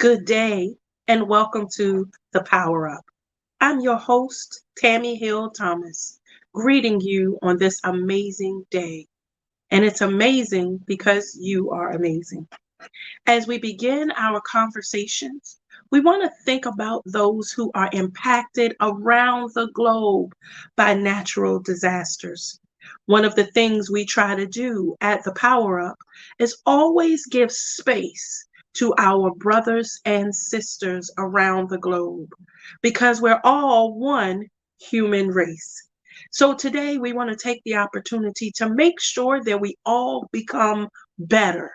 Good day and welcome to the Power Up. I'm your host, Tami Hill Thomas, greeting you on this amazing day. And it's amazing because you are amazing. As we begin our conversations, we want to think about those who are impacted around the globe by natural disasters. One of the things we try to do at the Power Up is always give space to our brothers and sisters around the globe because we're all one human race. So today we want to take the opportunity to make sure that we all become better,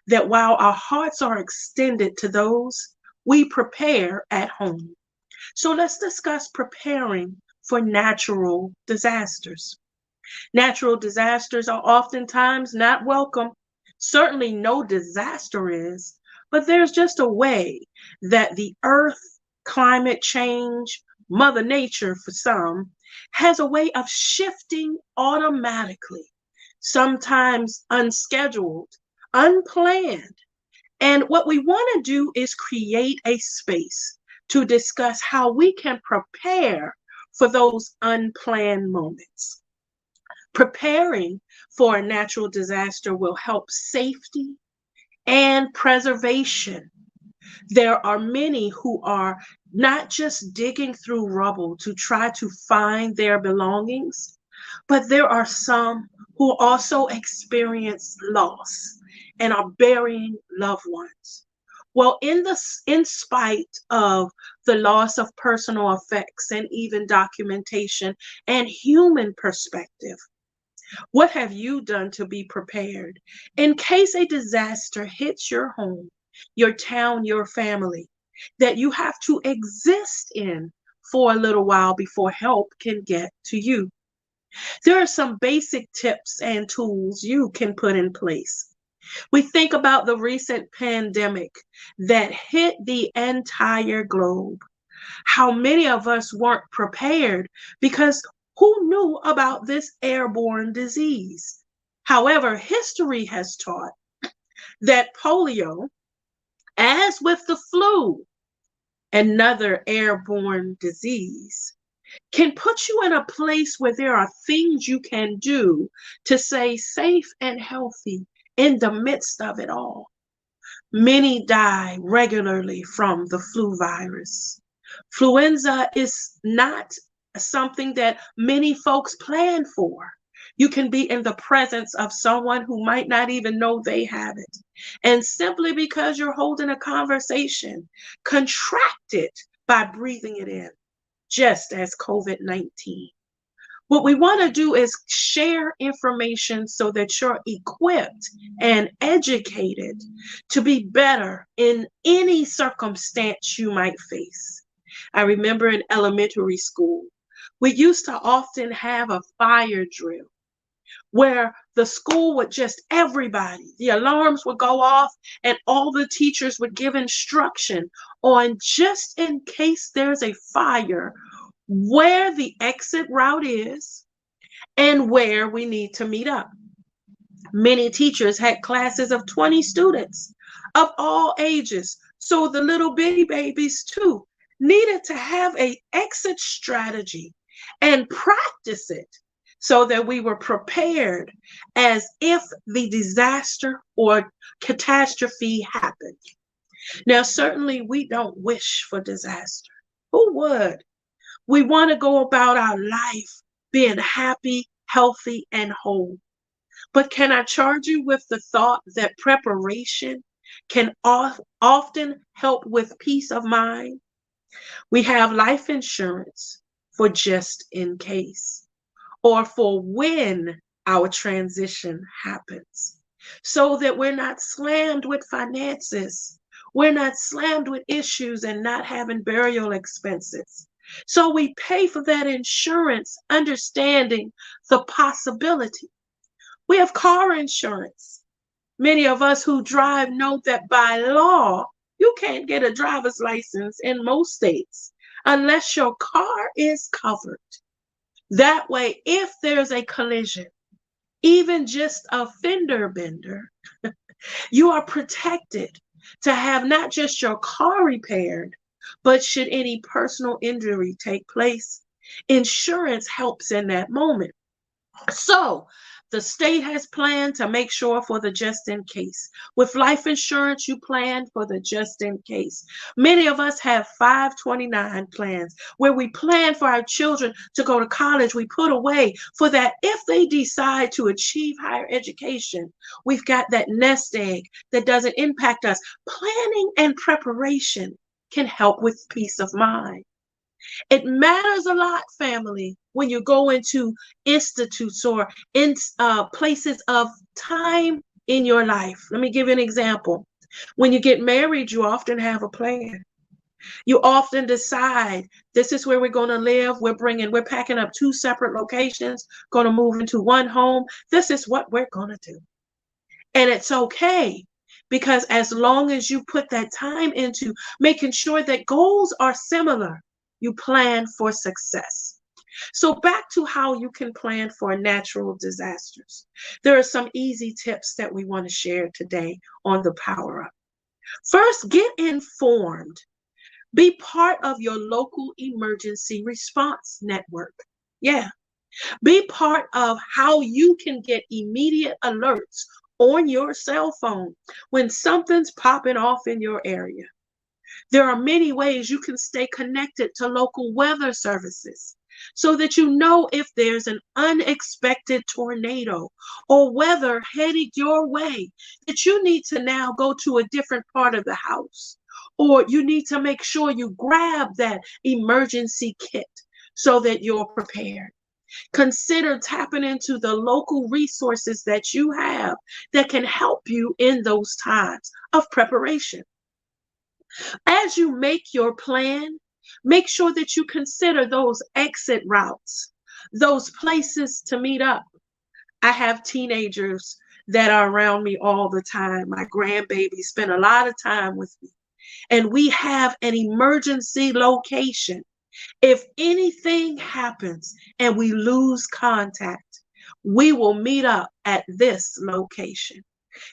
that while our hearts are extended to those, we prepare at home. So let's discuss preparing for natural disasters. Natural disasters are oftentimes not welcome. Certainly, no disaster is, but there's just a way that the earth, climate change, Mother Nature for some, has a way of shifting automatically, sometimes unscheduled, unplanned. And what we want to do is create a space to discuss how we can prepare for those unplanned moments. Preparing for a natural disaster will help safety and preservation. There are many who are not just digging through rubble to try to find their belongings, but there are some who also experience loss and are burying loved ones. Well, in spite of the loss of personal effects and even documentation and human perspective, what have you done to be prepared in case a disaster hits your home, your town, your family, that you have to exist in for a little while before help can get to you? There are some basic tips and tools you can put in place. We think about the recent pandemic that hit the entire globe. How many of us weren't prepared because who knew about this airborne disease? However, history has taught that polio, as with the flu, another airborne disease, can put you in a place where there are things you can do to stay safe and healthy in the midst of it all. Many die regularly from the flu virus. Fluenza is not something that many folks plan for. You can be in the presence of someone who might not even know they have it. And simply because you're holding a conversation, contract it by breathing it in, just as COVID-19. What we want to do is share information so that you're equipped and educated to be better in any circumstance you might face. I remember in elementary school, we used to often have a fire drill where the school would just everybody, the alarms would go off and all the teachers would give instruction on just in case there's a fire, where the exit route is and where we need to meet up. Many teachers had classes of 20 students of all ages, so the little bitty babies too needed to have a exit strategy and practice it so that we were prepared as if the disaster or catastrophe happened. Now, certainly we don't wish for disaster. Who would? We want to go about our life being happy, healthy, and whole. But can I charge you with the thought that preparation can often help with peace of mind? We have life insurance for just in case, or for when our transition happens, so that we're not slammed with finances. We're not slammed with issues and not having burial expenses. So we pay for that insurance, understanding the possibility. We have car insurance. Many of us who drive know that by law, you can't get a driver's license in most states unless your car is covered. That way, if there's a collision, even just a fender bender, you are protected to have not just your car repaired, but should any personal injury take place, insurance helps in that moment. So the state has planned to make sure for the just in case. With life insurance, you plan for the just in case. Many of us have 529 plans where we plan for our children to go to college. We put away for that if they decide to achieve higher education. We've got that nest egg that doesn't impact us. Planning and preparation can help with peace of mind. It matters a lot, family, when you go into institutes or in places of time in your life. Let me give you an example. When you get married, you often have a plan. You often decide this is where we're going to live. We're packing up two separate locations, going to move into one home. This is what we're going to do. And it's okay, because as long as you put that time into making sure that goals are similar, you plan for success. So back to how you can plan for natural disasters. There are some easy tips that we want to share today on the Power Up. First, get informed. Be part of your local emergency response network. Yeah. Be part of how you can get immediate alerts on your cell phone when something's popping off in your area. There are many ways you can stay connected to local weather services so that you know if there's an unexpected tornado or weather headed your way that you need to now go to a different part of the house, or you need to make sure you grab that emergency kit so that you're prepared. Consider tapping into the local resources that you have that can help you in those times of preparation. As you make your plan, make sure that you consider those exit routes, those places to meet up. I have teenagers that are around me all the time. My grandbaby spend a lot of time with me, and we have an emergency location. If anything happens and we lose contact, we will meet up at this location.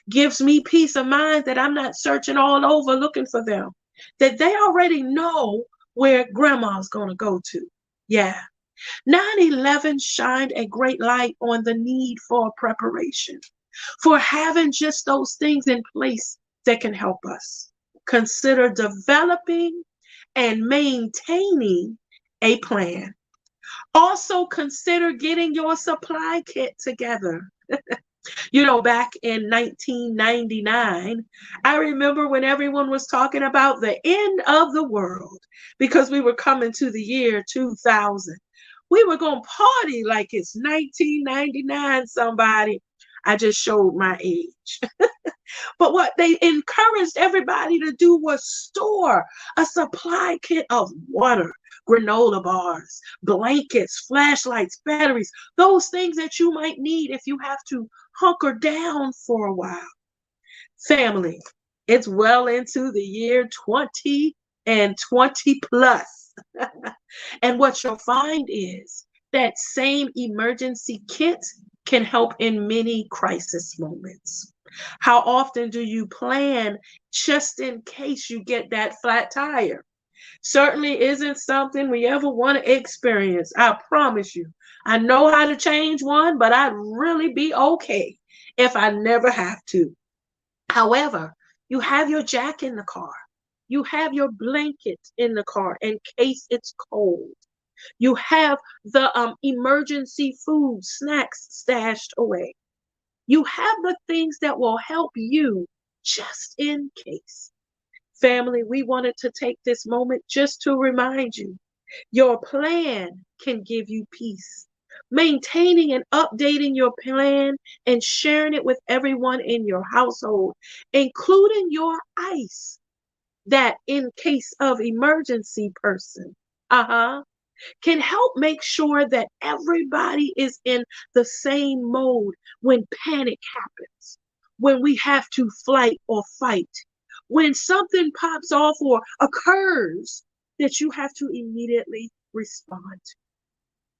Gives me peace of mind that I'm not searching all over looking for them, that they already know where grandma's going to go to. Yeah. 9/11 shined a great light on the need for preparation, for having just those things in place that can help us. Consider developing and maintaining a plan. Also, consider getting your supply kit together. Back in 1999, I remember when everyone was talking about the end of the world because we were coming to the year 2000. We were going to party like it's 1999, somebody. I just showed my age. But what they encouraged everybody to do was store a supply kit of water, granola bars, blankets, flashlights, batteries, those things that you might need if you have to hunker down for a while. Family, it's well into the year 20 and 20 plus. And what you'll find is that same emergency kit can help in many crisis moments. How often do you plan just in case you get that flat tire? Certainly isn't something we ever want to experience. I promise you. I know how to change one, but I'd really be okay if I never have to. However, you have your jack in the car. You have your blanket in the car in case it's cold. You have the emergency food, snacks stashed away. You have the things that will help you just in case. Family, we wanted to take this moment just to remind you, your plan can give you peace. Maintaining and updating your plan and sharing it with everyone in your household, including your ICE, that in case of emergency person, can help make sure that everybody is in the same mode when panic happens, when we have to flight or fight, when something pops off or occurs that you have to immediately respond to.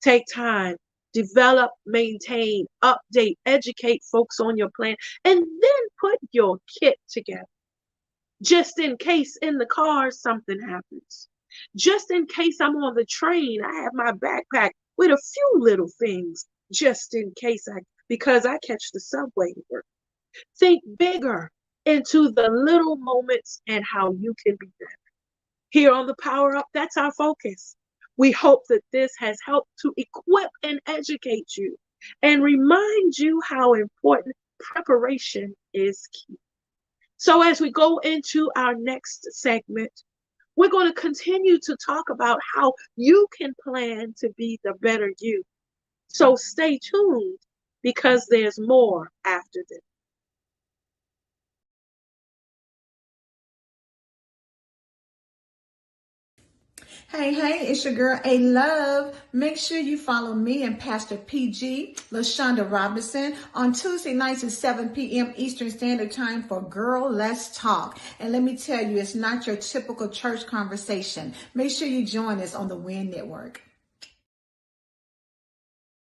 Take time, develop, maintain, update, educate folks on your plan, and then put your kit together. just in case in the car something happens. Just in case I'm on the train, I have my backpack with a few little things just in case because I catch the subway to work. Think bigger into the little moments and how you can be better. Here on the Power Up, that's our focus. We hope that this has helped to equip and educate you and remind you how important preparation is key. So as we go into our next segment, we're going to continue to talk about how you can plan to be the better you. So stay tuned because there's more after this. Hey, it's your girl A Love. Make sure you follow me and Pastor PG, LaShonda Robinson, on Tuesday nights at 7 p.m. Eastern Standard Time for Girl Let's Talk. And let me tell you, it's not your typical church conversation. Make sure you join us on the WIN Network.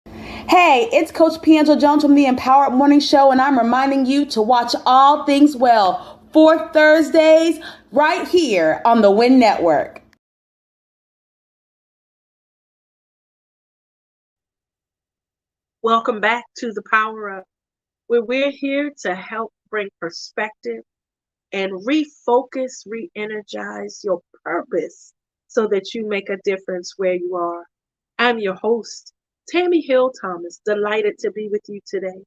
Hey, it's Coach Piangel Jones from the Empowered Morning Show, and I'm reminding you to watch All Things Well 4 Thursdays right here on the WIN Network. Welcome back to the Power Up, where we're here to help bring perspective and refocus, re-energize your purpose so that you make a difference where you are. I'm your host, Tami Hill Thomas, delighted to be with you today.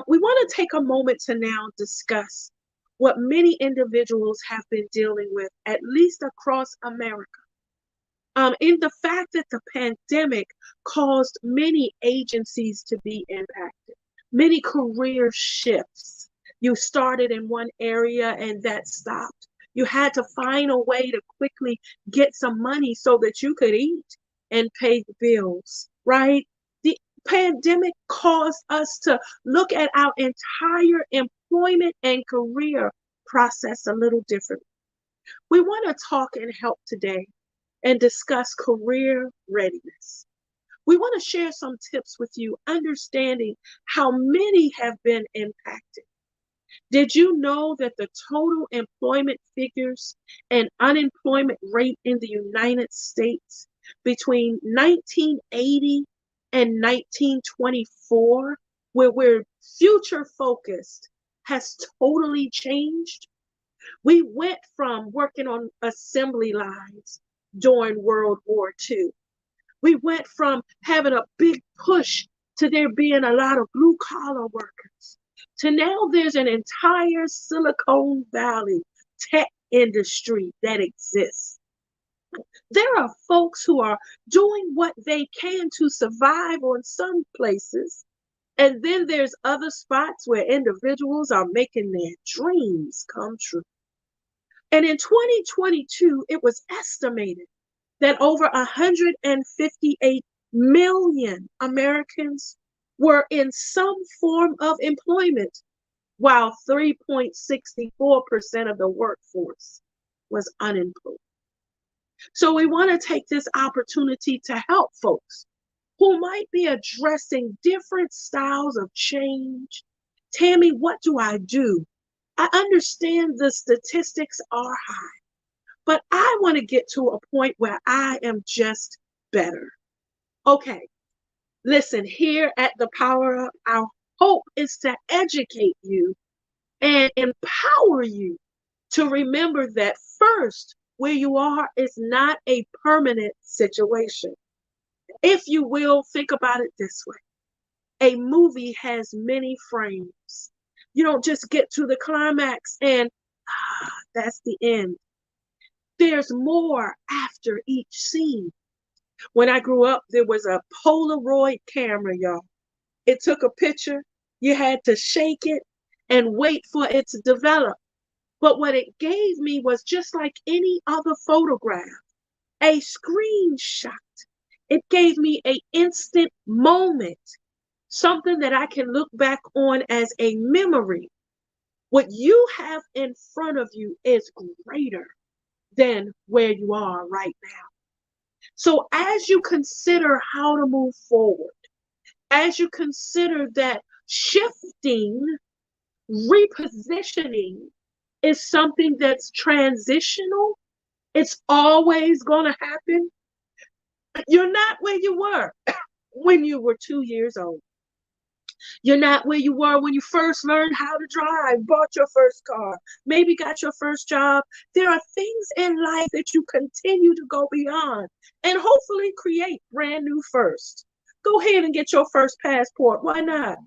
We want to take a moment to now discuss what many individuals have been dealing with, at least across America. In the fact that the pandemic caused many agencies to be impacted, many career shifts. You started in one area and that stopped. You had to find a way to quickly get some money so that you could eat and pay the bills, right? The pandemic caused us to look at our entire employment and career process a little differently. We want to talk and help today and discuss career readiness. We want to share some tips with you, understanding how many have been impacted. Did you know that the total employment figures and unemployment rate in the United States between 1980 and 1924, where we're future focused, has totally changed? We went from working on assembly lines during World War II. We went from having a big push to there being a lot of blue collar workers to now there's an entire Silicon Valley tech industry that exists. There are folks who are doing what they can to survive on some places. And then there's other spots where individuals are making their dreams come true. And in 2022, it was estimated that over 158 million Americans were in some form of employment, while 3.64% of the workforce was unemployed. So we want to take this opportunity to help folks who might be addressing different styles of change. Tami, what do I do? I understand the statistics are high, but I want to get to a point where I am just better. Okay, listen, here at the Power Up, our hope is to educate you and empower you to remember that first, where you are is not a permanent situation. If you will, think about it this way. A movie has many frames. You don't just get to the climax and that's the end. There's more after each scene. When I grew up, there was a Polaroid camera, y'all. It took a picture, you had to shake it and wait for it to develop. But what it gave me was just like any other photograph, a screenshot. It gave me an instant moment, something that I can look back on as a memory. What you have in front of you is greater than where you are right now. So as you consider how to move forward, as you consider that shifting, repositioning is something that's transitional. It's always going to happen. You're not where you were when you were 2 years old. You're not where you were when you first learned how to drive, bought your first car, maybe got your first job. There are things in life that you continue to go beyond and hopefully create brand new first. Go ahead and get your first passport. Why not?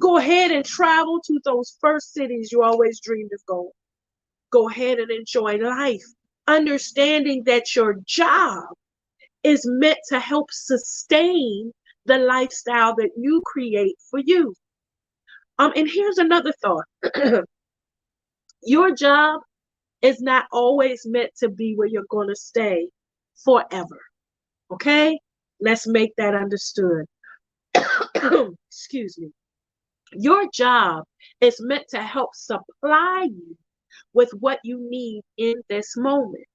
Go ahead and travel to those first cities you always dreamed of going. Go ahead and enjoy life, understanding that your job is meant to help sustain the lifestyle that you create for you. And here's another thought. Your job is not always meant to be where you're going to stay forever. Okay? Let's make that understood. Excuse me. Your job is meant to help supply you with what you need in this moment.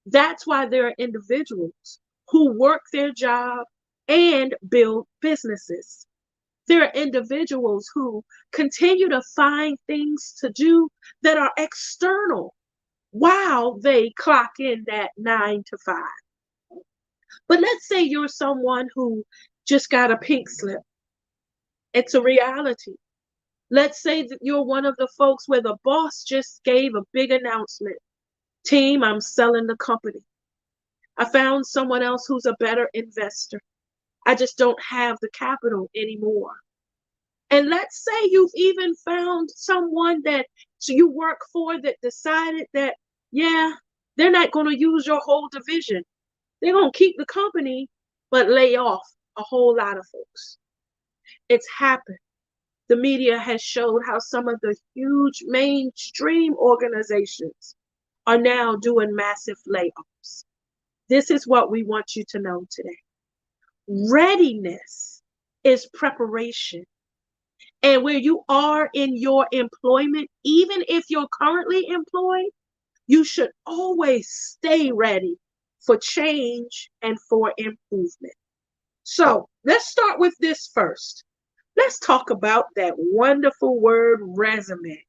That's why there are individuals who work their job and build businesses. There are individuals who continue to find things to do that are external while they clock in that 9 to 5. But let's say you're someone who just got a pink slip. It's a reality. Let's say that you're one of the folks where the boss just gave a big announcement. Team, I'm selling the company. I found someone else who's a better investor. I just don't have the capital anymore. And let's say you've even found someone that you work for that decided that, yeah, they're not going to use your whole division. They're going to keep the company, but lay off a whole lot of folks. It's happened. The media has showed how some of the huge mainstream organizations are now doing massive layoffs. This is what we want you to know today. Readiness is preparation. And where you are in your employment, even if you're currently employed, you should always stay ready for change and for improvement. So let's start with this first. Let's talk about that wonderful word resume.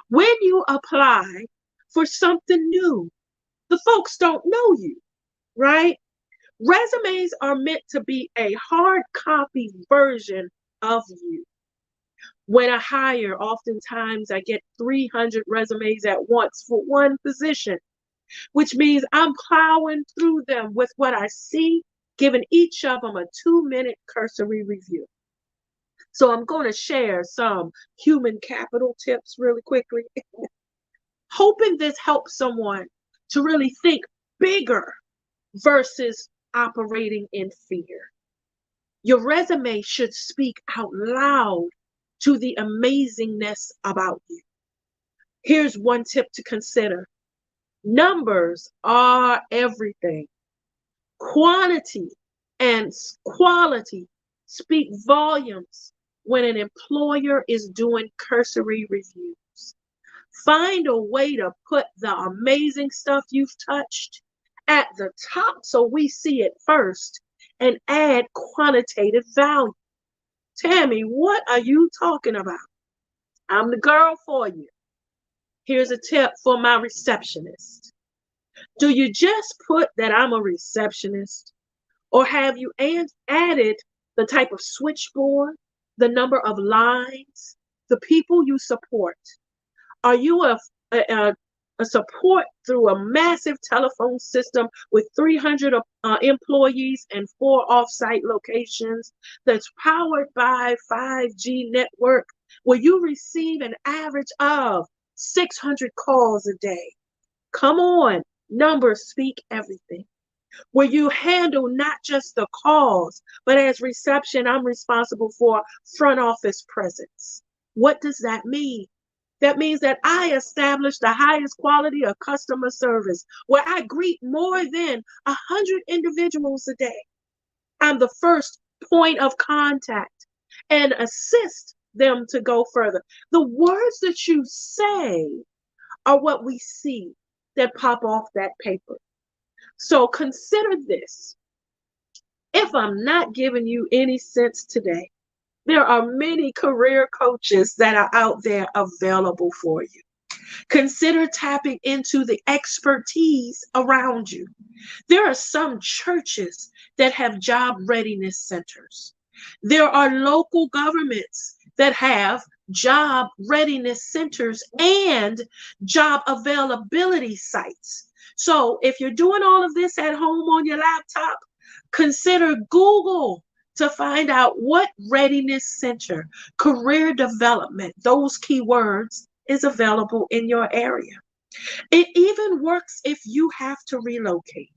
When you apply for something new, the folks don't know you, right? Resumes are meant to be a hard copy version of you. When I hire, oftentimes I get 300 resumes at once for one position, which means I'm plowing through them with what I see, giving each of them a 2-minute cursory review. So I'm going to share some human capital tips really quickly, hoping this helps someone to really think bigger versus operating in fear. Your resume should speak out loud to the amazingness about you. Here's one tip to consider. Numbers are everything. Quantity and quality speak volumes when an employer is doing cursory reviews. Find a way to put the amazing stuff you've touched at the top so we see it first and add quantitative value. Tammy, what are you talking about? I'm the girl for you. Here's a tip for my receptionist. Do you just put that I'm a receptionist? Or have you added the type of switchboard, the number of lines, the people you support? Are you a support through a massive telephone system with 300 employees and 4 off-site locations that's powered by 5G network where you receive an average of 600 calls a day? Come on, numbers speak everything. Where you handle not just the calls, but as reception, I'm responsible for front office presence. What does that mean? That means that I establish the highest quality of customer service where I greet more than 100 individuals a day. I'm the first point of contact and assist them to go further. The words that you say are what we see that pop off that paper. So consider this. If I'm not giving you any sense today, there are many career coaches that are out there available for you. Consider tapping into the expertise around you. There are some churches that have job readiness centers. There are local governments that have job readiness centers and job availability sites. So if you're doing all of this at home on your laptop, consider Google to find out what readiness center, career development, those keywords is available in your area. It even works if you have to relocate.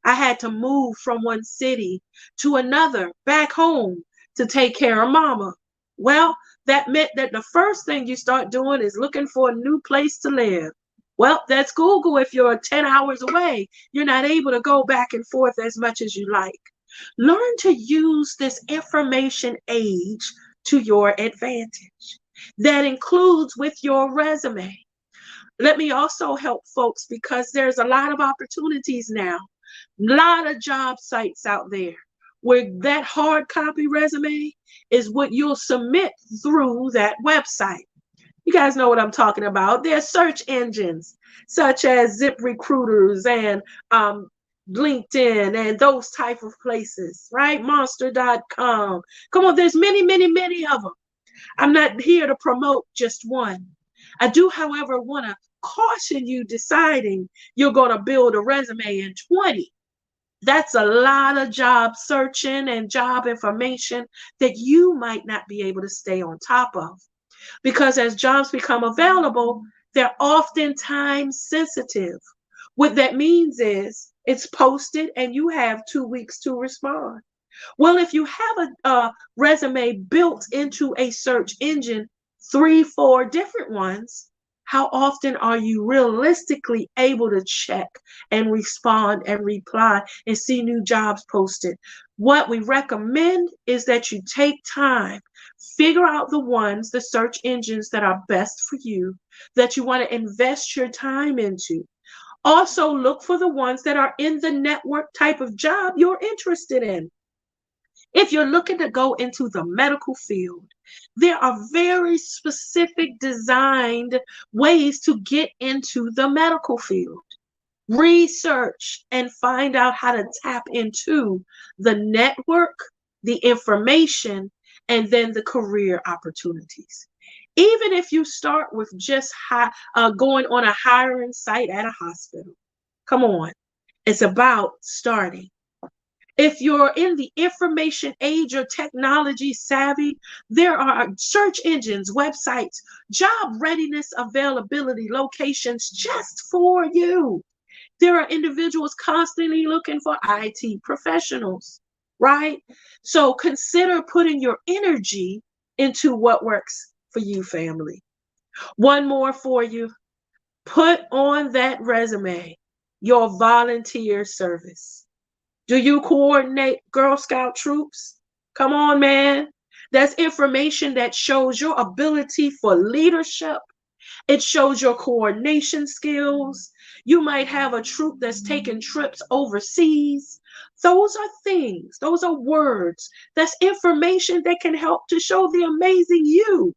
I had to move from one city to another back home to take care of mama. Well, that meant that the first thing you start doing is looking for a new place to live. Well, that's Google. If you're 10 hours away, you're not able to go back and forth as much as you like. Learn to use this information age to your advantage. That includes with your resume. Let me also help folks because there's a lot of opportunities now, a lot of job sites out there where that hard copy resume is what you'll submit through that website. You guys know what I'm talking about. There's search engines such as ZipRecruiters and LinkedIn and those type of places, right? Monster.com. Come on, there's many, many, many of them. I'm not here to promote just one. I do, however, want to caution you deciding you're going to build a resume in 20. That's a lot of job searching and job information that you might not be able to stay on top of. Because as jobs become available, they're oftentimes sensitive. What that means is it's posted and you have 2 weeks to respond. Well, if you have a resume built into a search engine, 3, 4 different ones, how often are you realistically able to check and respond and reply and see new jobs posted? What we recommend is that you take time, figure out the ones, the search engines that are best for you, that you want to invest your time into. Also, look for the ones that are in the network type of job you're interested in. If you're looking to go into the medical field, there are very specific designed ways to get into the medical field. Research and find out how to tap into the network, the information, and then the career opportunities. Even if you start with just going on a hiring site at a hospital, come on, it's about starting. If you're in the information age or technology savvy, there are search engines, websites, job readiness availability locations just for you. There are individuals constantly looking for IT professionals, right? So consider putting your energy into what works for you, family. One more for you. Put on that resume your volunteer service. Do you coordinate Girl Scout troops? Come on, man. That's information that shows your ability for leadership. It shows your coordination skills. You might have a troop that's taking trips overseas. Those are things, those are words, that's information that can help to show the amazing you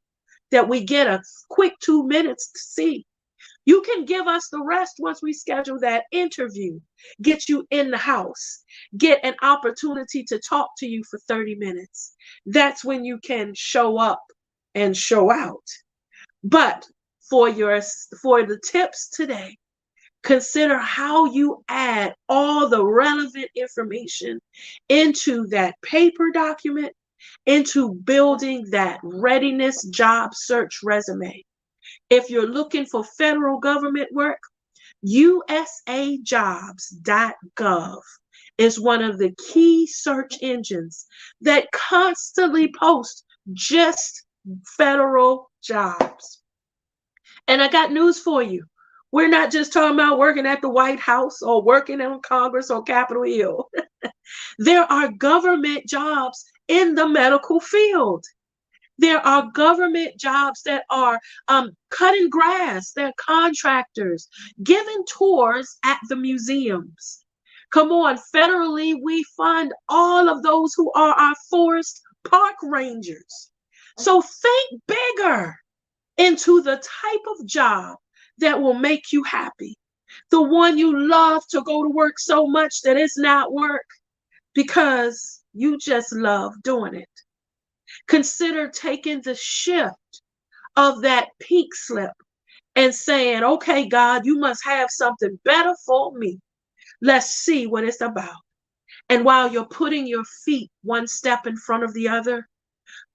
that we get a quick 2 minutes to see. You can give us the rest once we schedule that interview, get you in the house, get an opportunity to talk to you for 30 minutes. That's when you can show up and show out. But for the tips today, consider how you add all the relevant information into that paper document, into building that readiness job search resume. If you're looking for federal government work, usajobs.gov is one of the key search engines that constantly post just federal jobs. And I got news for you. We're not just talking about working at the White House or working in Congress or Capitol Hill. There are government jobs in the medical field. There are government jobs that are cutting grass. They're contractors, giving tours at the museums. Come on, federally, we fund all of those who are our forest park rangers. So think bigger into the type of job that will make you happy. The one you love to go to work so much that it's not work because you just love doing it. Consider taking the shift of that pink slip and saying, okay, God, you must have something better for me. Let's see what it's about. And while you're putting your feet one step in front of the other,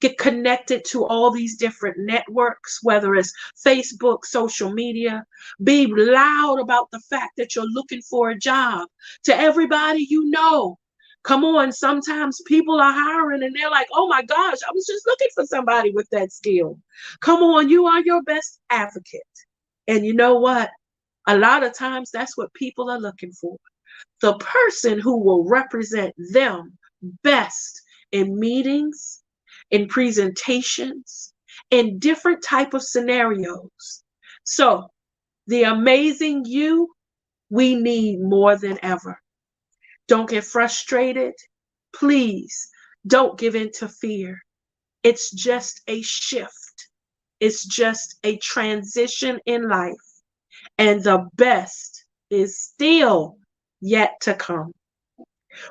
get connected to all these different networks, whether it's Facebook, social media. Be loud about the fact that you're looking for a job to everybody you know. Come on, sometimes people are hiring and they're like, oh my gosh, I was just looking for somebody with that skill. Come on, you are your best advocate. And you know what? A lot of times that's what people are looking for. The person who will represent them best in meetings, in presentations, in different type of scenarios. So the amazing you, we need more than ever. Don't get frustrated. Please don't give in to fear. It's just a shift. It's just a transition in life. And the best is still yet to come.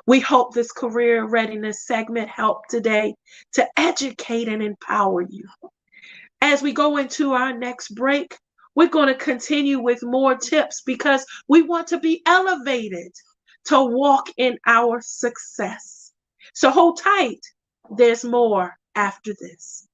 We hope this career readiness segment helped today to educate and empower you. As we go into our next break, we're going to continue with more tips because we want to be elevated to walk in our success. So hold tight. There's more after this.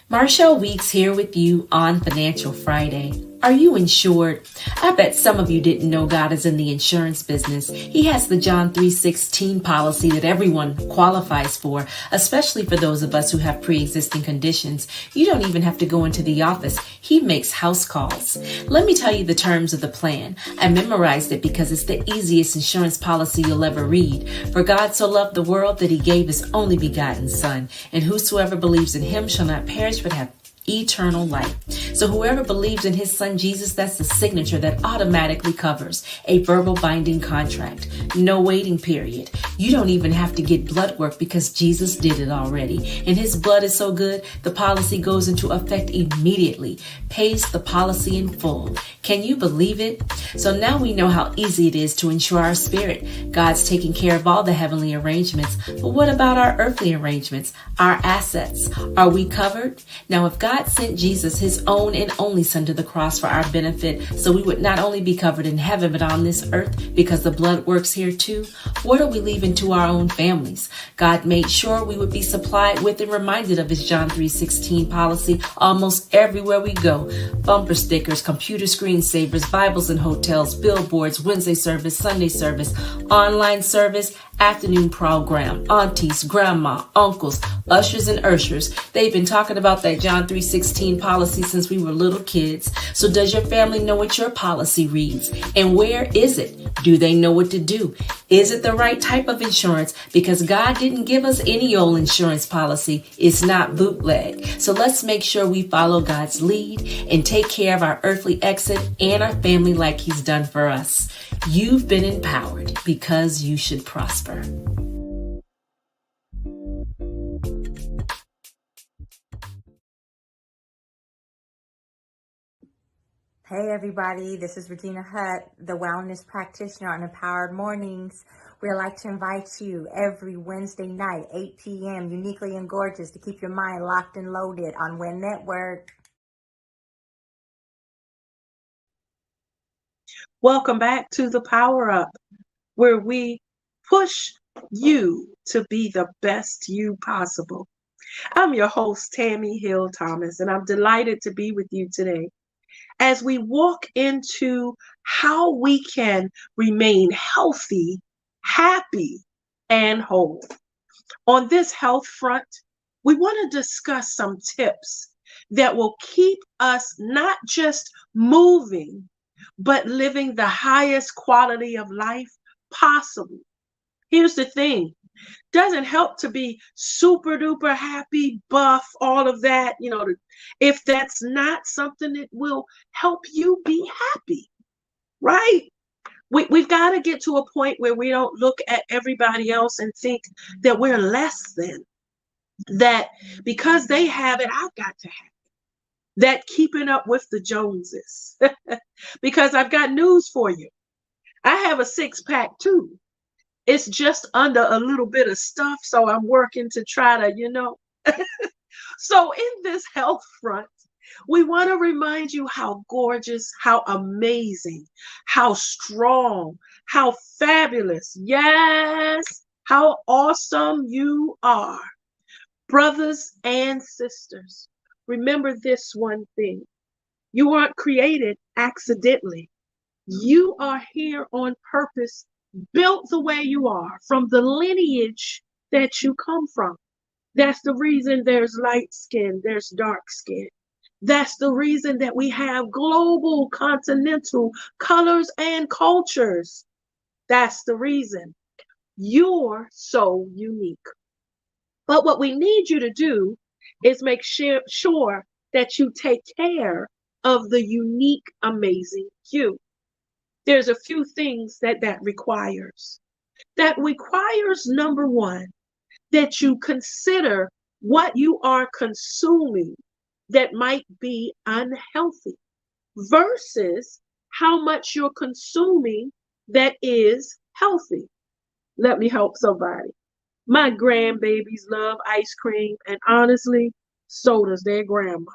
Marshall Weeks here with you on Financial Friday. Are you insured? I bet some of you didn't know God is in the insurance business. He has the John 3:16 policy that everyone qualifies for, especially for those of us who have pre-existing conditions. You don't even have to go into the office. He makes house calls. Let me tell you the terms of the plan. I memorized it because it's the easiest insurance policy you'll ever read. For God so loved the world that he gave his only begotten Son, and whosoever believes in him shall not perish but have eternal life. So whoever believes in his son Jesus, that's the signature that automatically covers a verbal binding contract. No waiting period. You don't even have to get blood work because Jesus did it already. And his blood is so good, the policy goes into effect immediately, pays the policy in full. Can you believe it? So now we know how easy it is to insure our spirit. God's taking care of all the heavenly arrangements. But what about our earthly arrangements, our assets? Are we covered? Now, if God sent Jesus, his own and only son, to the cross for our benefit, so we would not only be covered in heaven, but on this earth, because the blood works here too, what are we leaving to our own families? God made sure we would be supplied with and reminded of his John 3:16 policy almost everywhere we go. Bumper stickers, computer screensavers, Bibles in hotels, billboards, Wednesday service, Sunday service, online service, afternoon program, aunties, grandma, uncles, ushers, and urshers. They've been talking about that John 3:16 policy since we were little kids. So does your family know what your policy reads? And where is it? Do they know what to do? Is it the right type of insurance? Because God didn't give us any old insurance policy. It's not bootleg. So let's make sure we follow God's lead and take care of our earthly exit and our family like he's done for us. You've been empowered because you should prosper. Hey everybody, this is Regina Hutt, the wellness practitioner on Empowered Mornings. We'd like to invite you every Wednesday night, 8 p.m., uniquely and gorgeous, to keep your mind locked and loaded on WIN Network. Welcome back to the Power Up, where we push you to be the best you possible. I'm your host, Tami Hill Thomas, and I'm delighted to be with you today as we walk into how we can remain healthy, happy, and whole. On this health front, we want to discuss some tips that will keep us not just moving, but living the highest quality of life possible. Here's the thing. Doesn't help to be super duper happy, buff, all of that, if that's not something that will help you be happy, right? We've got to get to a point where we don't look at everybody else and think that we're less than, that because they have it, I've got to have it. That keeping up with the Joneses. Because I've got news for you. I have a six-pack too. It's just under a little bit of stuff, so I'm working to try to. So in this health front, we want to remind you how gorgeous, how amazing, how strong, how fabulous, yes, how awesome you are. Brothers and sisters, remember this one thing. You weren't created accidentally. You are here on purpose, built the way you are from the lineage that you come from. That's the reason there's light skin, there's dark skin. That's the reason that we have global, continental colors and cultures. That's the reason. You're so unique. But what we need you to do is make sure that you take care of the unique, amazing you. There's a few things that requires. That requires, number one, that you consider what you are consuming that might be unhealthy versus how much you're consuming that is healthy. Let me help somebody. My grandbabies love ice cream, and honestly, so does their grandma.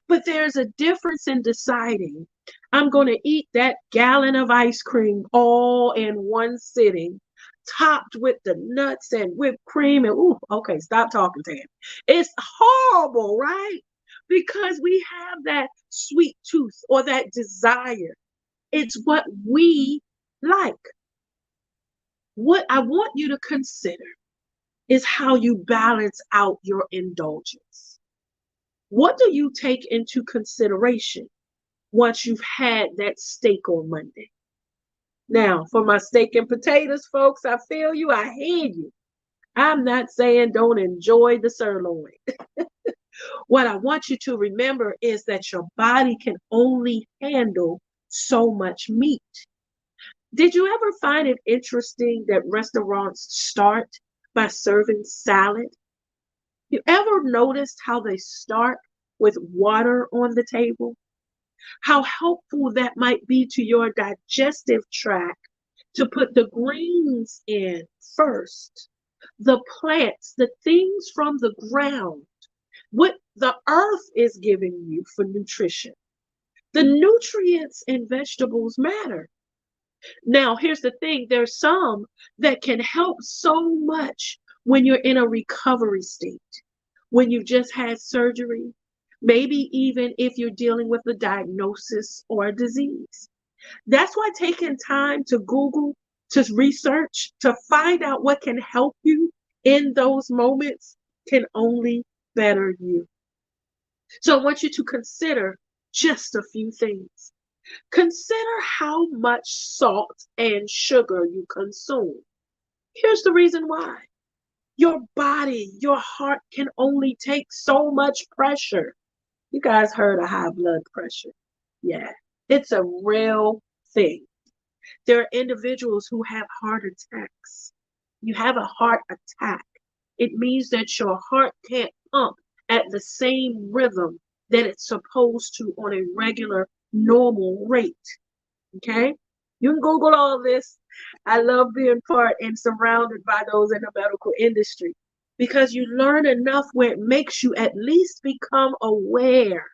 But there's a difference in deciding I'm going to eat that gallon of ice cream all in one sitting, topped with the nuts and whipped cream. And ooh, okay, stop talking, Tam. It's horrible, right? Because we have that sweet tooth or that desire. It's what we like. What I want you to consider is how you balance out your indulgence. What do you take into consideration once you've had that steak on Monday? Now, for my steak and potatoes, folks, I feel you. I hear you. I'm not saying don't enjoy the sirloin. What I want you to remember is that your body can only handle so much meat. Did you ever find it interesting that restaurants start by serving salad? You ever noticed how they start with water on the table? How helpful that might be to your digestive tract to put the greens in first, the plants, the things from the ground, what the earth is giving you for nutrition. The nutrients in vegetables matter. Now, here's the thing, there's some that can help so much when you're in a recovery state, when you've just had surgery, maybe even if you're dealing with a diagnosis or a disease. That's why taking time to Google, to research, to find out what can help you in those moments can only better you. So I want you to consider just a few things. Consider how much salt and sugar you consume. Here's the reason why. Your body, your heart can only take so much pressure. You guys heard of high blood pressure. Yeah, it's a real thing. There are individuals who have heart attacks. You have a heart attack. It means that your heart can't pump at the same rhythm that it's supposed to on a regular, normal rate. Okay? You can Google all this. I love being part and surrounded by those in the medical industry because you learn enough where it makes you at least become aware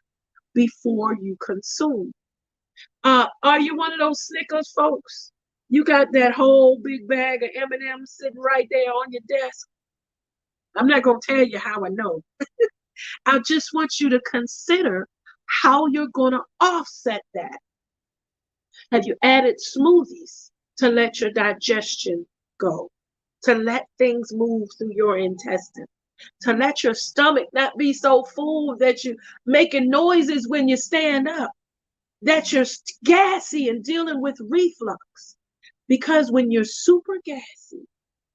before you consume. Are you one of those Snickers folks? You got that whole big bag of M&Ms sitting right there on your desk. I'm not going to tell you how I know. I just want you to consider how you're going to offset that. Have you added smoothies to let your digestion go? To let things move through your intestine? To let your stomach not be so full that you're making noises when you stand up? that you're gassy and dealing with reflux. Because when you're super gassy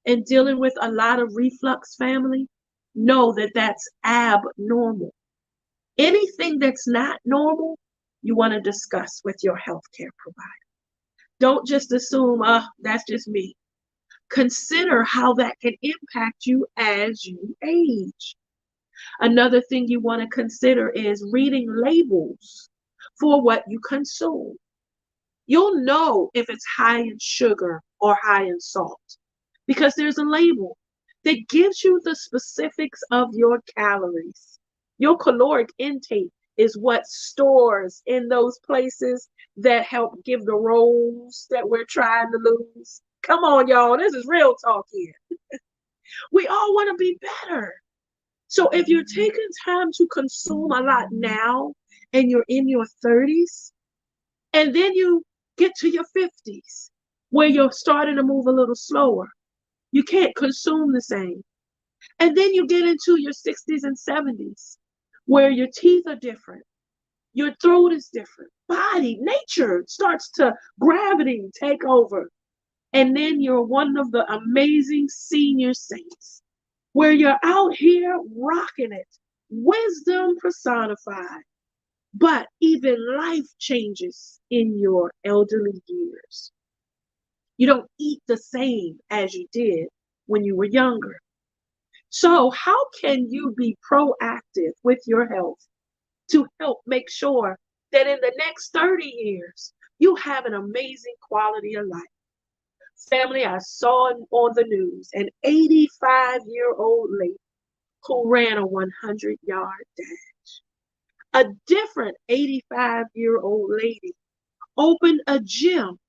and dealing with a lot of reflux, family, know that that's abnormal. Anything that's not normal, you want to discuss with your healthcare provider. Don't just assume, that's just me. Consider how that can impact you as you age. Another thing you want to consider is reading labels for what you consume. You'll know if it's high in sugar or high in salt because there's a label that gives you the specifics of your calories. Your caloric intake is what stores in those places that help give the rolls that we're trying to lose. Come on, y'all. This is real talk here. We all want to be better. So if you're taking time to consume a lot now and you're in your 30s, and then you get to your 50s where you're starting to move a little slower, you can't consume the same. And then you get into your 60s and 70s where your teeth are different, your throat is different, body, nature starts to gravity take over. And then you're one of the amazing senior saints where you're out here rocking it, wisdom personified. But even life changes in your elderly years. You don't eat the same as you did when you were younger. So how can you be proactive with your health to help make sure that in the next 30 years, you have an amazing quality of life? Family, I saw on the news an 85-year-old lady who ran a 100-yard dash. A different 85-year-old lady opened a gym.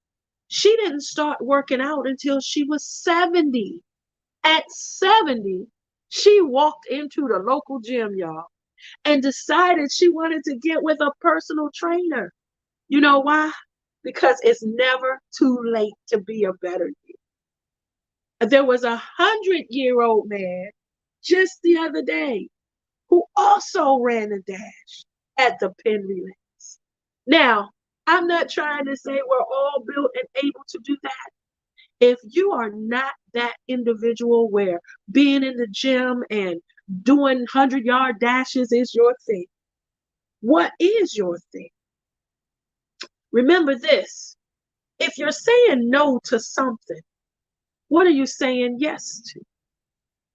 She didn't start working out until she was 70. At 70, she walked into the local gym, y'all, and decided she wanted to get with a personal trainer. You know why? Because it's never too late to be a better you. There was a 100-year-old man just the other day who also ran a dash at the Penn Relays. Now, I'm not trying to say we're all built and able to do that. If you are not that individual where being in the gym and doing 100-yard dashes is your thing, what is your thing? Remember this. If you're saying no to something, what are you saying yes to?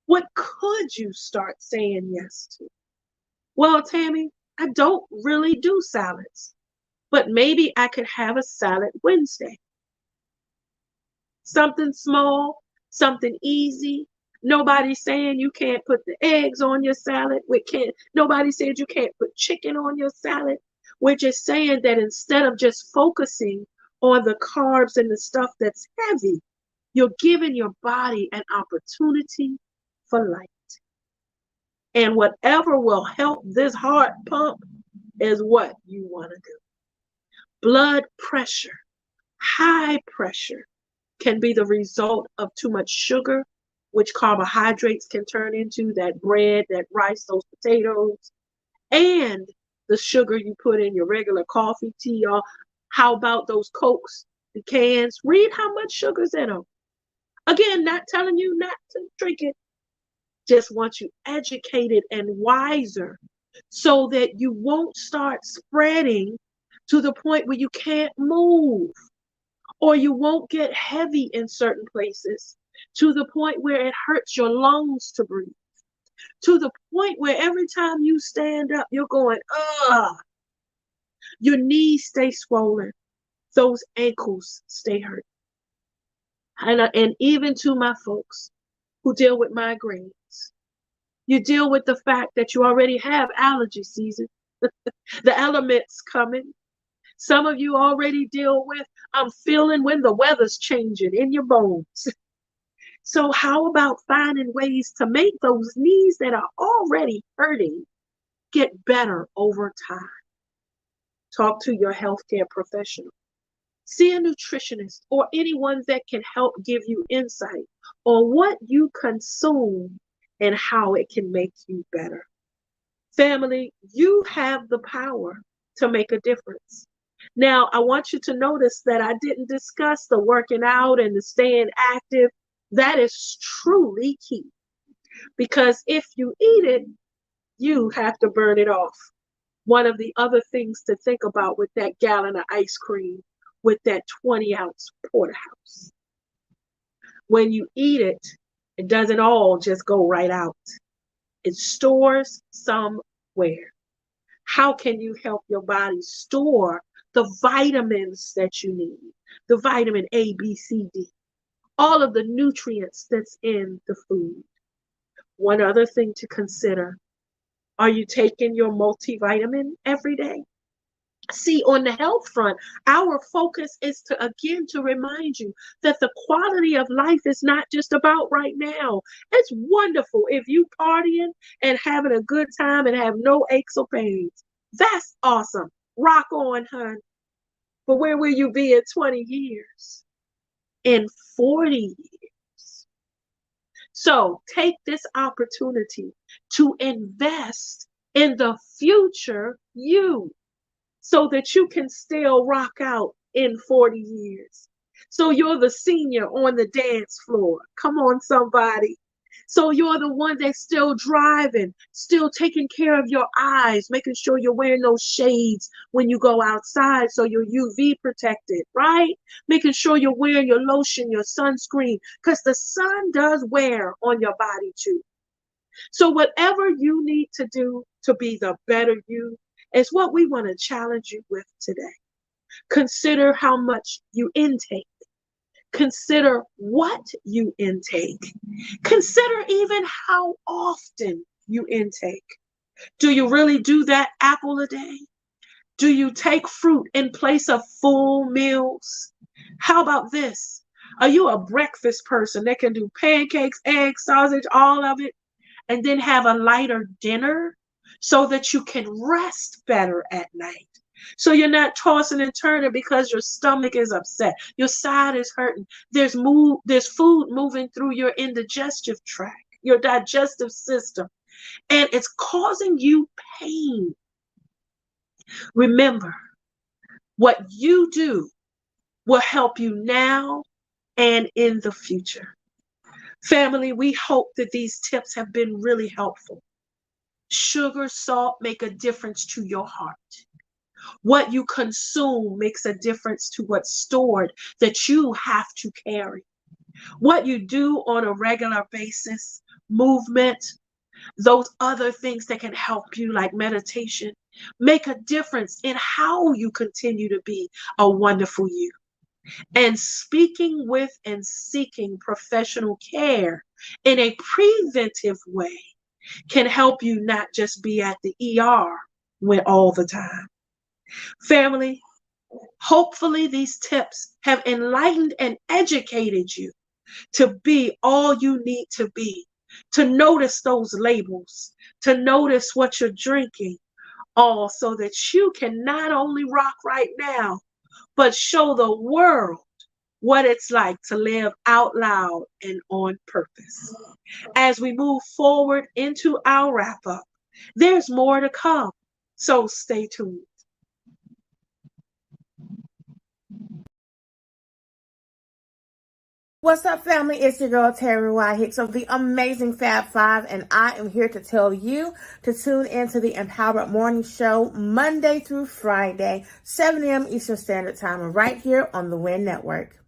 What could you start saying yes to? Well, Tammy, I don't really do salads, but maybe I could have a salad Wednesday. Something small, something easy. Nobody's saying you can't put the eggs on your salad. Nobody said you can't put chicken on your salad. We're just saying that instead of just focusing on the carbs and the stuff that's heavy, you're giving your body an opportunity for light. And whatever will help this heart pump is what you want to do. Blood pressure, high pressure, can be the result of too much sugar, which carbohydrates can turn into that bread, that rice, those potatoes, and the sugar you put in your regular coffee, tea, or how about those Cokes, the cans? Read how much sugar's in them. Again, not telling you not to drink it, just want you educated and wiser so that you won't start spreading to the point where you can't move, or you won't get heavy in certain places to the point where it hurts your lungs to breathe, to the point where every time you stand up, you're going, ugh. Your knees stay swollen. Those ankles stay hurt. And even to my folks who deal with migraines, you deal with the fact that you already have allergy season, the elements coming. Some of you already deal with, I'm feeling when the weather's changing in your bones. So how about finding ways to make those knees that are already hurting get better over time? Talk to your healthcare professional. See a nutritionist or anyone that can help give you insight on what you consume and how it can make you better. Family, you have the power to make a difference. Now, I want you to notice that I didn't discuss the working out and the staying active. That is truly key because if you eat it, you have to burn it off. One of the other things to think about with that gallon of ice cream, with that 20-ounce porterhouse. When you eat it, it doesn't all just go right out. It stores somewhere. How can you help your body store the vitamins that you need? The vitamin A, B, C, D, all of the nutrients that's in the food. One other thing to consider, are you taking your multivitamin every day? See, on the health front, our focus is to remind you that the quality of life is not just about right now. It's wonderful if you partying and having a good time and have no aches or pains. That's awesome. Rock on, hun. But where will you be in 20 years? In 40 years? So take this opportunity to invest in the future you, so that you can still rock out in 40 years. So you're the senior on the dance floor. Come on, somebody. So you're the one that's still driving, still taking care of your eyes, making sure you're wearing those shades when you go outside so you're UV protected, right? Making sure you're wearing your lotion, your sunscreen, because the sun does wear on your body too. So whatever you need to do to be the better you is what we want to challenge you with today. Consider how much you intake. Consider what you intake. Consider even how often you intake. Do you really do that apple a day? Do you take fruit in place of full meals? How about this? Are you a breakfast person that can do pancakes, eggs, sausage, all of it, and then have a lighter dinner so that you can rest better at night? So you're not tossing and turning because your stomach is upset, your side is hurting. There's food moving through your indigestive tract, your digestive system, and it's causing you pain. Remember, what you do will help you now and in the future. Family, we hope that these tips have been really helpful. Sugar, salt make a difference to your heart. What you consume makes a difference to what's stored that you have to carry. What you do on a regular basis, movement, those other things that can help you, like meditation, make a difference in how you continue to be a wonderful you. And speaking with and seeking professional care in a preventive way can help you not just be at the ER all the time. Family, hopefully these tips have enlightened and educated you to be all you need to be, to notice those labels, to notice what you're drinking, all so that you can not only rock right now, but show the world what it's like to live out loud and on purpose. As we move forward into our wrap up, there's more to come, so stay tuned. What's up, family? It's your girl, Terry Y. Hicks of the Amazing Fab Five, and I am here to tell you to tune into the Empowered Morning Show Monday through Friday, 7 a.m. Eastern Standard Time, right here on the WIN Network.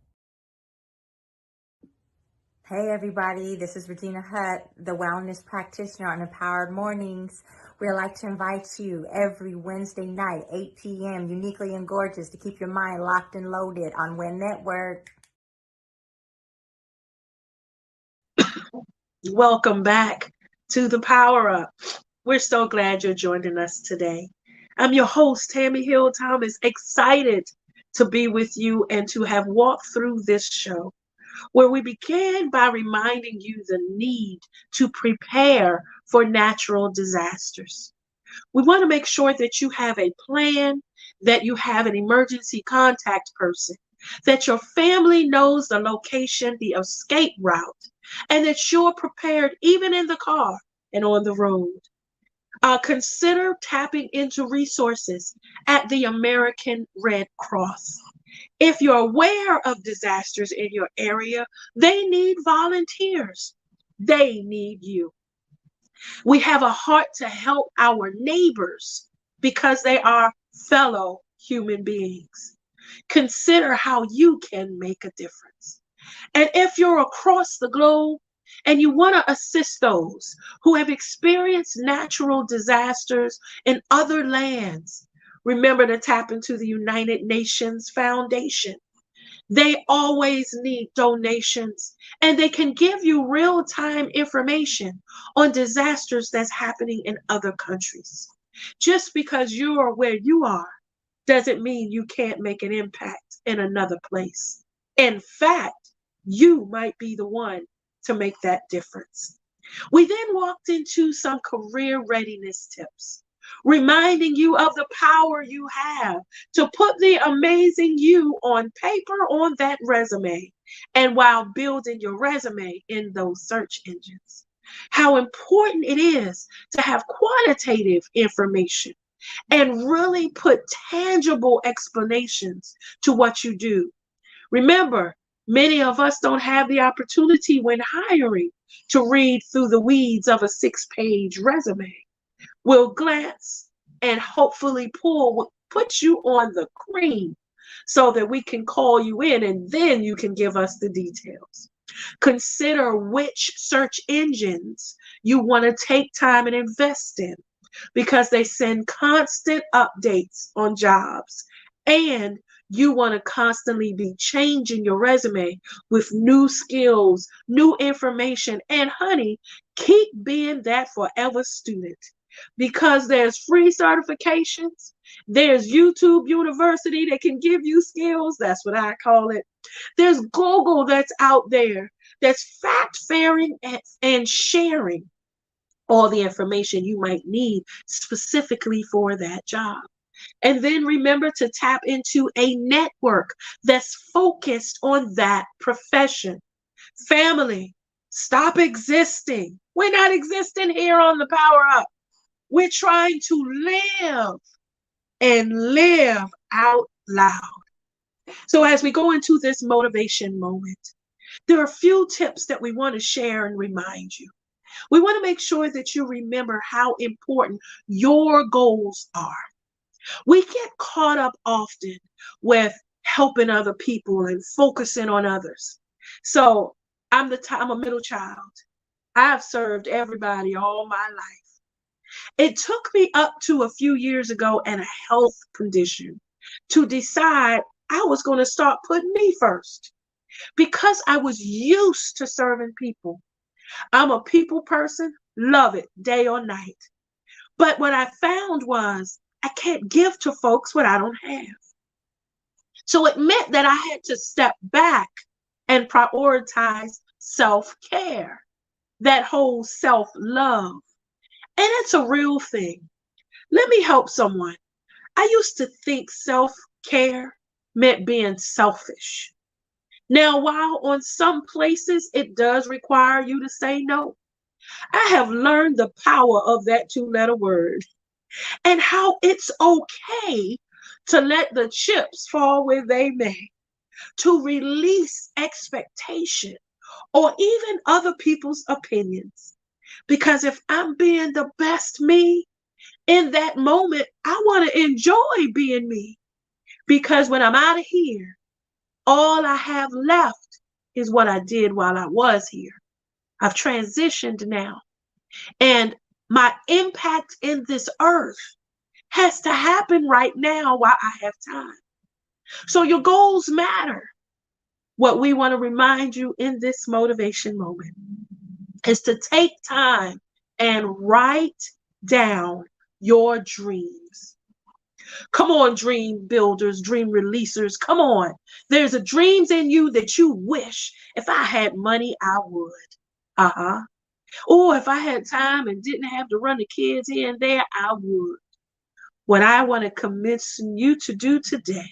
Hey everybody, this is Regina Hutt, the wellness practitioner on Empowered Mornings. We'd like to invite you every Wednesday night, 8 p.m., uniquely and gorgeous, to keep your mind locked and loaded on WIN Network. Welcome back to the Power Up. We're so glad you're joining us today. I'm your host, Tami Hill Thomas, excited to be with you and to have walked through this show, where we began by reminding you the need to prepare for natural disasters. We want to make sure that you have a plan, that you have an emergency contact person, that your family knows the location, the escape route, and that you're prepared even in the car and on the road. Consider tapping into resources at the American Red Cross. If you're aware of disasters in your area, they need volunteers. They need you. We have a heart to help our neighbors because they are fellow human beings. Consider how you can make a difference. And if you're across the globe and you want to assist those who have experienced natural disasters in other lands, remember to tap into the United Nations Foundation. They always need donations and they can give you real-time information on disasters that's happening in other countries. Just because you are where you are doesn't mean you can't make an impact in another place. In fact, you might be the one to make that difference. We then walked into some career readiness tips, reminding you of the power you have to put the amazing you on paper on that resume, and while building your resume in those search engines. How important it is to have quantitative information and really put tangible explanations to what you do. Remember, many of us don't have the opportunity when hiring to read through the weeds of a 6-page resume. We'll glance and hopefully put you on the cream so that we can call you in and then you can give us the details. Consider which search engines you want to take time and invest in because they send constant updates on jobs and you want to constantly be changing your resume with new skills, new information, and honey, keep being that forever student because there's free certifications, there's YouTube University that can give you skills, that's what I call it. There's Google that's out there that's fact-fairing and sharing all the information you might need specifically for that job. And then remember to tap into a network that's focused on that profession. Family, stop existing. We're not existing here on the Power Up. We're trying to live and live out loud. So as we go into this motivation moment, there are a few tips that we want to share and remind you. We want to make sure that you remember how important your goals are. We get caught up often with helping other people and focusing on others. So I'm a middle child. I've served everybody all my life. It took me up to a few years ago and a health condition to decide I was going to start putting me first because I was used to serving people. I'm a people person, love it day or night. But what I found was I can't give to folks what I don't have. So it meant that I had to step back and prioritize self-care, that whole self-love. And it's a real thing. Let me help someone. I used to think self-care meant being selfish. Now, while on some places it does require you to say no, I have learned the power of that 2-letter word and how it's okay to let the chips fall where they may, to release expectation or even other people's opinions. Because if I'm being the best me in that moment, I want to enjoy being me. Because when I'm out of here, all I have left is what I did while I was here. I've transitioned now. And my impact in this earth has to happen right now while I have time. So your goals matter. What we want to remind you in this motivation moment is to take time and write down your dreams. Come on, dream builders, dream releasers. Come on. There's a dreams in you that you wish if I had money, I would. Or if I had time and didn't have to run the kids here and there, I would. What I want to commission you to do today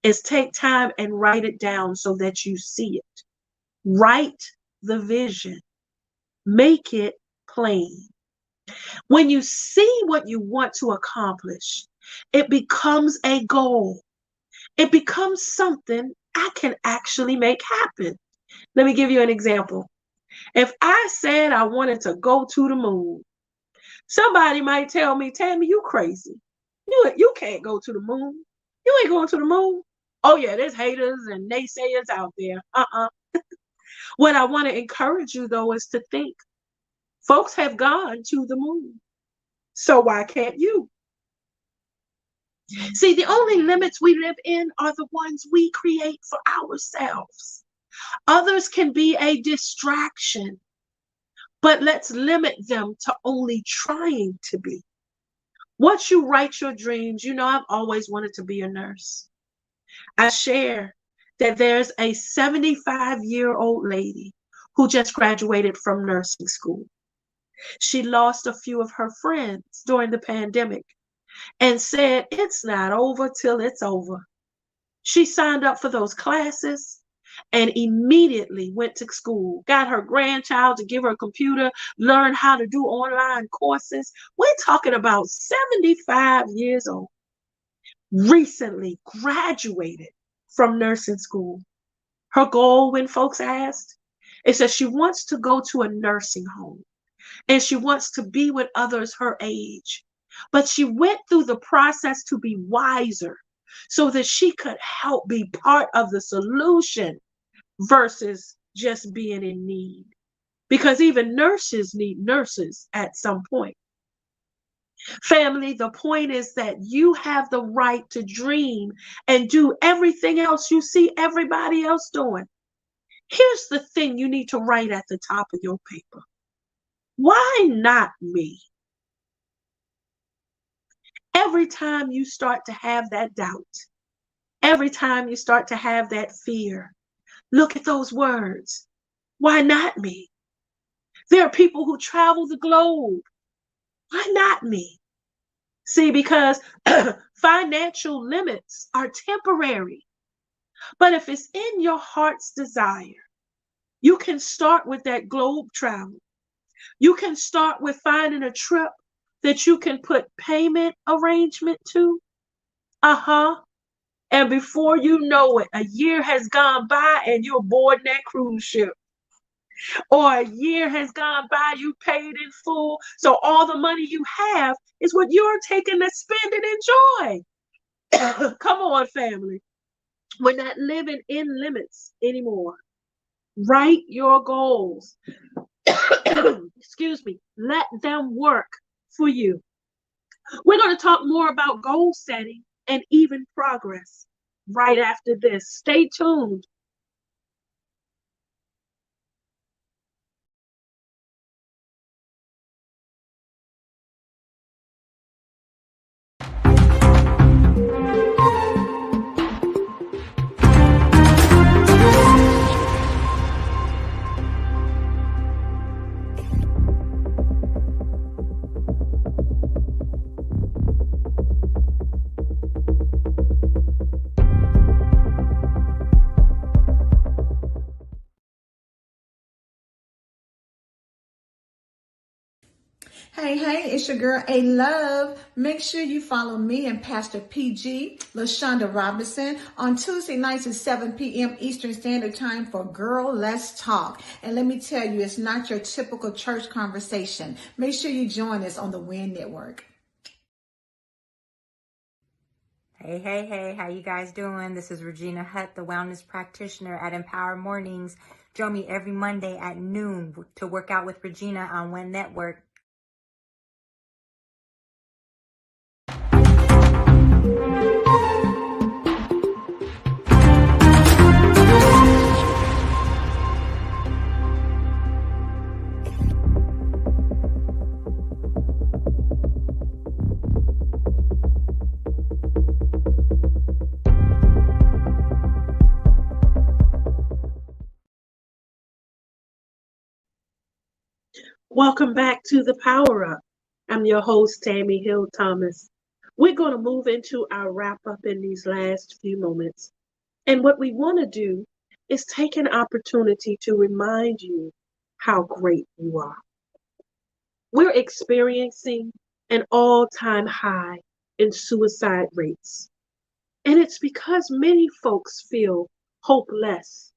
is take time and write it down so that you see it. Write the vision. Make it plain. When you see what you want to accomplish, it becomes a goal. It becomes something I can actually make happen. Let me give you an example. If I said I wanted to go to the moon, somebody might tell me, Tammy, you crazy. You can't go to the moon. You ain't going to the moon. Oh, yeah, there's haters and naysayers out there. What I want to encourage you, though, is to think folks have gone to the moon. So why can't you? See, the only limits we live in are the ones we create for ourselves. Others can be a distraction, but let's limit them to only trying to be. Once you write your dreams, I've always wanted to be a nurse. I share that there's a 75-year-old lady who just graduated from nursing school. She lost a few of her friends during the pandemic and said, it's not over till it's over. She signed up for those classes and immediately went to school, got her grandchild to give her a computer, learn how to do online courses. We're talking about 75 years old, recently graduated from nursing school. Her goal, when folks asked, is that she wants to go to a nursing home and she wants to be with others her age. But she went through the process to be wiser so that she could help be part of the solution versus just being in need. Because even nurses need nurses at some point. Family, the point is that you have the right to dream and do everything else you see everybody else doing. Here's the thing you need to write at the top of your paper. Why not me? Every time you start to have that doubt, every time you start to have that fear, look at those words. Why not me? There are people who travel the globe. Why not me? See, because financial limits are temporary. But if it's in your heart's desire, you can start with that globe travel. You can start with finding a trip that you can put payment arrangement to. And before you know it, a year has gone by and you're boarding that cruise ship. Or a year has gone by, you paid in full. So all the money you have is what you're taking to spend and enjoy. Come on, family. We're not living in limits anymore. Write your goals. Excuse me. Let them work for you. We're going to talk more about goal setting and even progress right after this. Stay tuned. Hey, it's your girl, A Love. Make sure you follow me and Pastor PG, LaShonda Robinson, on Tuesday nights at 7 p.m. Eastern Standard Time for Girl Let's Talk. And let me tell you, it's not your typical church conversation. Make sure you join us on the WIN Network. Hey, how you guys doing? This is Regina Hutt, the wellness practitioner at Empower Mornings. Join me every Monday at noon to work out with Regina on WIN Network. Welcome back to the Power Up. I'm your host, Tami Hill Thomas. We're going to move into our wrap up in these last few moments. And what we want to do is take an opportunity to remind you how great you are. We're experiencing an all-time high in suicide rates. And it's because many folks feel hopeless,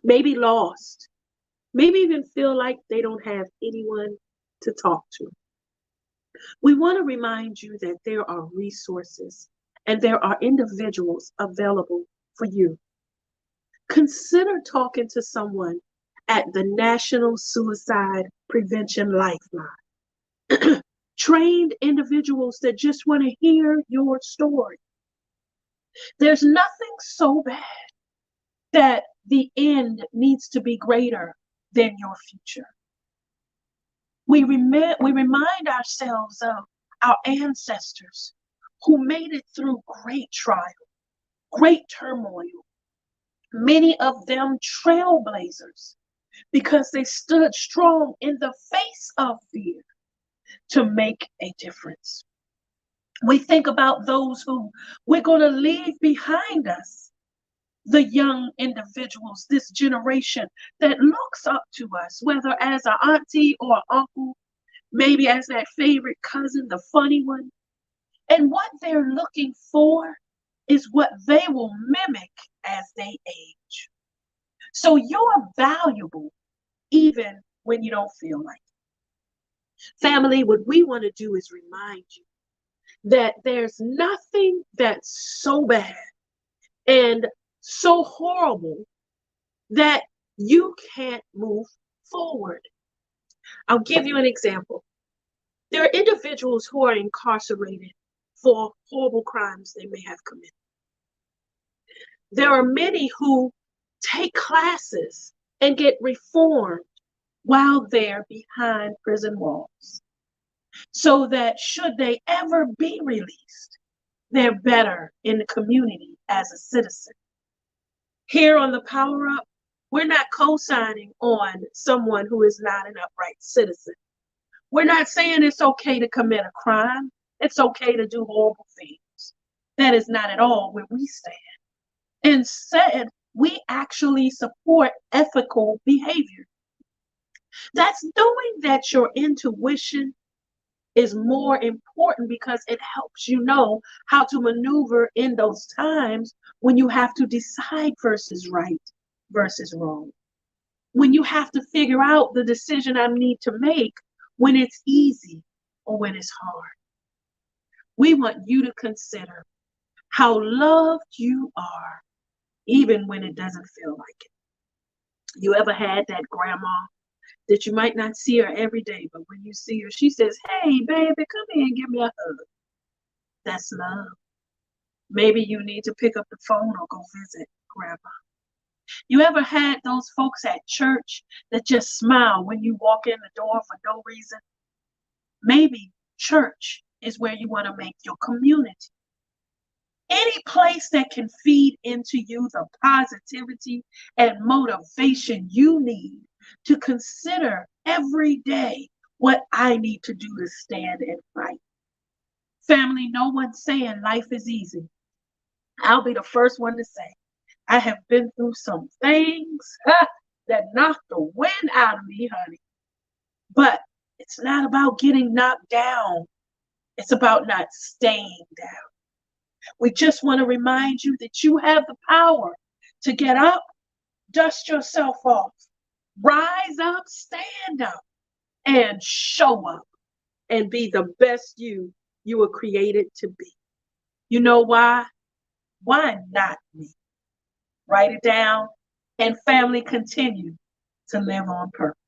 maybe lost, maybe even feel like they don't have anyone to talk to. We want to remind you that there are resources and there are individuals available for you. Consider talking to someone at the National Suicide Prevention Lifeline. Trained individuals that just want to hear your story. There's nothing so bad that the end needs to be greater than your future. We remind ourselves of our ancestors who made it through great trial, great turmoil, many of them trailblazers because they stood strong in the face of fear to make a difference. We think about those who we're going to leave behind us, the young individuals, this generation that looks up to us, whether as an auntie or uncle, maybe as that favorite cousin, the funny one. And what they're looking for is what they will mimic as they age. So you're valuable even when you don't feel like it. Family, what we want to do is remind you that there's nothing that's so bad and so horrible that you can't move forward. I'll give you an example. There are individuals who are incarcerated for horrible crimes they may have committed. There are many who take classes and get reformed while they're behind prison walls, so that should they ever be released, they're better in the community as a citizen. Here on the Power Up, we're not co-signing on someone who is not an upright citizen. We're not saying it's okay to commit a crime. It's okay to do horrible things. That is not at all where we stand. Instead, we actually support ethical behavior. That's knowing that your intuition is more important because it helps you know how to maneuver in those times when you have to decide versus right versus wrong. When you have to figure out the decision I need to make when it's easy or when it's hard. We want you to consider how loved you are, even when it doesn't feel like it. You ever had that grandma that you might not see her every day, but when you see her, she says, "Hey, baby, come here and give me a hug." That's love. Maybe you need to pick up the phone or go visit grandma. You ever had those folks at church that just smile when you walk in the door for no reason? Maybe church is where you want to make your community. Any place that can feed into you the positivity and motivation you need to consider every day what I need to do to stand and fight. Family, no one's saying life is easy. I'll be the first one to say, I have been through some things that knocked the wind out of me, honey. But it's not about getting knocked down. It's about not staying down. We just want to remind you that you have the power to get up, dust yourself off, rise up, stand up, and show up and be the best you were created to be. You know why? Why not me? Write it down, and family, continue to live on purpose.